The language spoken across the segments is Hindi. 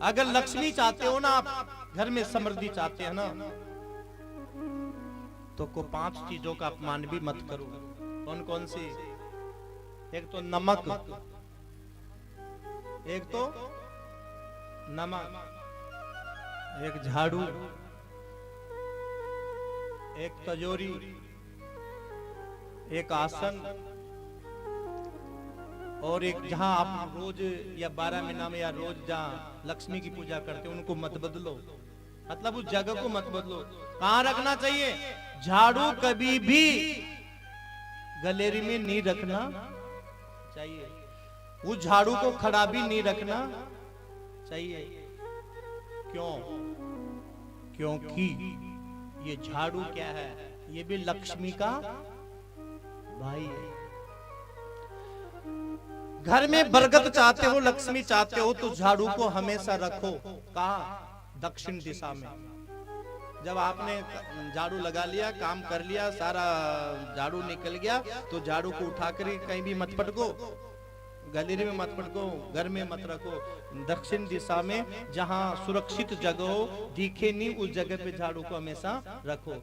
अगर लक्ष्मी चाहते हो ना, आप घर में समृद्धि चाहते हैं ना, तो को 5 चीजों का अपमान भी मत करो। कौन कौन सी? एक तो नमक, एक तो नमक, एक झाड़ू, एक तजोरी, एक आसन, और एक जहां आप रोज या 12 महीना में या रोज जहां लक्ष्मी की पूजा करते हो उनको मत बदलो, मतलब उस जगह को मत बदलो। कहां रखना चाहिए? झाड़ू कभी भी गलेरी में नहीं रखना चाहिए, उस झाड़ू को खड़ा भी नहीं रखना चाहिए। क्यों? क्योंकि ये झाड़ू क्या है? ये भी लक्ष्मी का भाई है। घर में बरकत चाहते हो, लक्ष्मी चाहते हो, तो झाड़ू को हमेशा रखो। कहा? दक्षिण दिशा में। जब आपने झाड़ू लगा लिया, काम कर लिया, सारा झाड़ू निकल गया, तो झाड़ू को उठाकर कहीं भी मत पटको, गैलरी में मत पटको, घर में मत रखो। दक्षिण दिशा में जहां सुरक्षित जगह हो, दिखे नहीं, उस जगह पे झाड़ू को हमेशा रखो।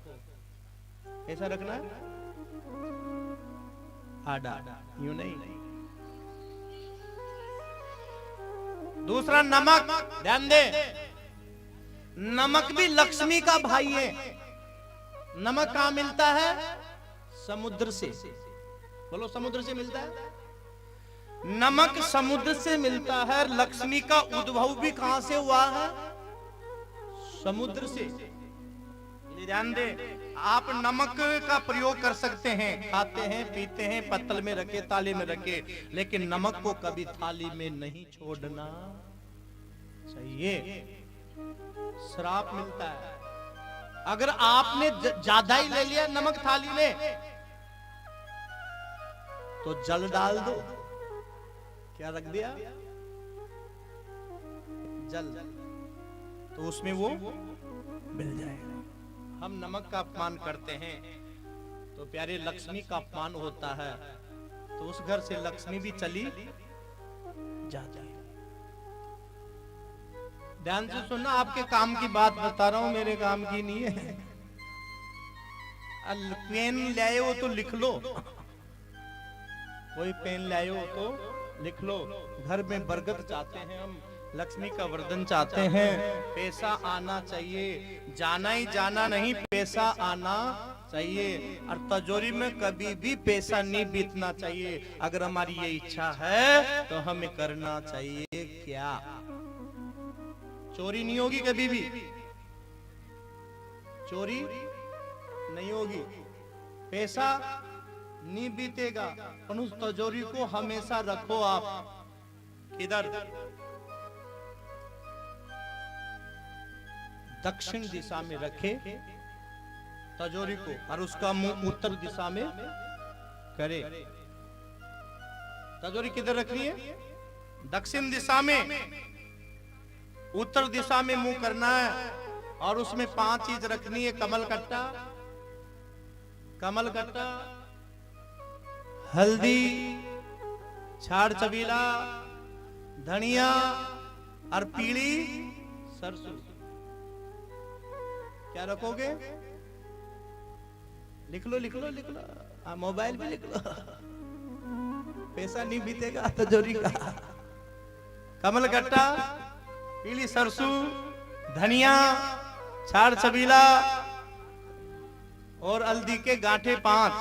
ऐसा रखना है, आड़ा, यूं नहीं। दूसरा नमक, ध्यान दे, नमक भी लक्ष्मी का भाई है। नमक कहां मिलता है? समुद्र से। बोलो, समुद्र से मिलता है। नमक समुद्र से मिलता है। लक्ष्मी का उद्भव भी कहां से हुआ है? समुद्र से। ध्यान दे, आप नमक का प्रयोग कर सकते हैं, खाते हैं, पीते हैं, पत्तल में रखे, ताले में रखे, लेकिन नमक को कभी थाली में नहीं छोड़ना चाहिए। श्राप मिलता है अगर आपने ज्यादा ही ले लिया नमक थाली में, तो जल डाल दो। क्या रख दिया? जल, तो उसमें वो मिल जाएगा। हम नमक का अपमान करते हैं तो प्यारे लक्ष्मी का अपमान होता है, तो उस घर से लक्ष्मी भी चली जाती है। ध्यान से सुनना, आपके काम की बात बता रहा हूं, मेरे काम की नहीं है। पेन लाए हो तो लिख लो, कोई पेन लाए हो तो लिख लो। घर में बरकत चाहते हैं हम, लक्ष्मी का वरदान चाहते हैं, पैसा आना चाहिए, जाना ही जाना नहीं, पैसा आना चाहिए। और तिजोरी में कभी भी पैसा नहीं बीतना चाहिए। अगर हमारी ये इच्छा है तो हमें करना चाहिए क्या? चोरी नहीं होगी, कभी भी चोरी नहीं होगी, पैसा नहीं बीतेगा। पर उस तिजोरी को हमेशा रखो आप किधर? दक्षिण दिशा में रखे तिजोरी को, और उसका मुंह उत्तर दिशा में करे। तिजोरी किधर रखनी है? दक्षिण दिशा में। उत्तर दिशा में मुंह करना है, और उसमें 5 चीज रखनी है। कमल कट्टा, कमल कट्टा, हल्दी, छाड़ छबीला, धनिया और पीली सरसों। क्या रखोगे? लिख लो, लिख लो, लिख लो, मोबाइल पे लिख लो। पैसा नहीं बीतेगा तिजोरी का। कमल कट्टा, पीली सरसों, धनिया, छाड़ छबीला और हल्दी के गांठे 5।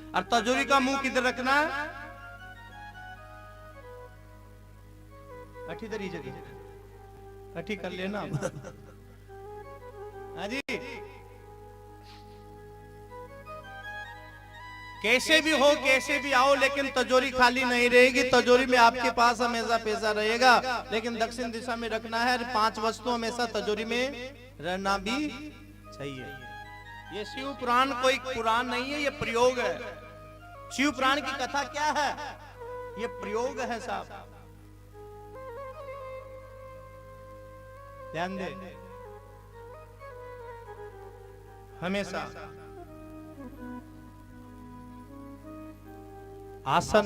और तिजोरी का मुंह किधर रखना है? अठी दरी जगह अठी कर लेना। हाँ जी, कैसे भी हो, कैसे भी आओ, लेकिन तिजोरी खाली नहीं रहेगी। तिजोरी में आपके पास हमेशा पैसा रहेगा, लेकिन दक्षिण दिशा में रखना है। 5 वस्तु हमेशा तिजोरी में रहना भी चाहिए। ये शिव पुराण कोई पुराण नहीं है, ये प्रयोग है। शिव पुराण की कथा क्या है? ये प्रयोग है साहब, ध्यान दे। हमेशा आसन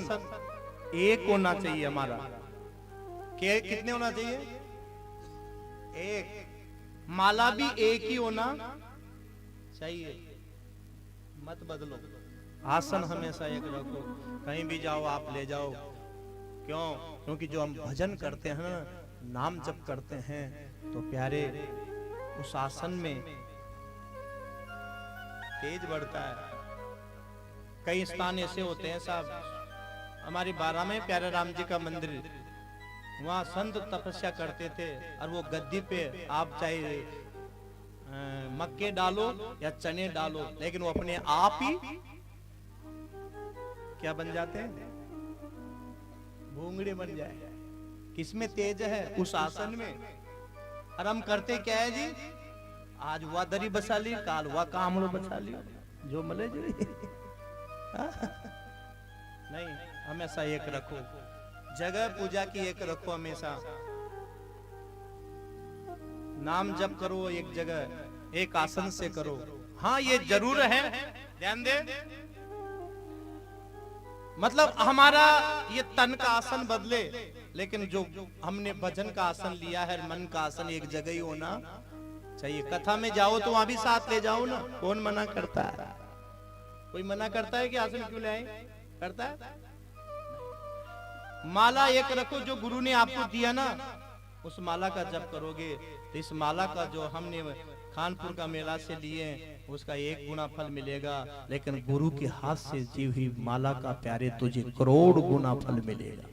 एक होना चाहिए हमारा। कितने होना चाहिए? माला भी एक ही होना चाहिए, मत बदलो। आसन हमेशा एक रखो, कहीं भी जाओ आप ले जाओ। क्यों? क्योंकि जो हम भजन करते हैं ना, नाम जप करते हैं, तो प्यारे उस आसन में तेज बढ़ता है। कई स्थान ऐसे होते हैं साहब, हमारी बारह में प्यारे राम जी का मंदिर, वहां संत तपस्या करते थे, और वो गद्दी पे आप चाहे मक्के डालो या चने डालो, लेकिन वो अपने आप ही क्या बन जाते हैं? भूंगड़े बन जाए। किसमें तेज है? उस आसन में। और हम करते क्या है जी? आज हुआ दरी बसा ली, काल हुआ कामड़ो बसा ली, जो मले जो नहीं, हमेशा एक रखो, जगह पूजा की एक रखो, हमेशा नाम जप करो एक जगह, एक आसन से करो। हाँ ये जरूर है, ध्यान दे, मतलब हमारा ये तन का आसन बदले, लेकिन जो हमने भजन का आसन लिया है, मन का आसन एक जगह ही होना चाहिए। कथा में जाओ तो वहां भी साथ ले जाओ ना, कौन मना करता है? कोई मना करता है कि आसन क्यों ले आए? करता है? माला एक रखो, जो गुरु ने आपको दिया ना, उस माला का जप करोगे तो इस माला का जो हमने खानपुर का मेला से लिए उसका 1 गुना फल मिलेगा, लेकिन गुरु के हाथ से जी हुई माला का प्यारे तुझे करोड़ गुना फल मिलेगा।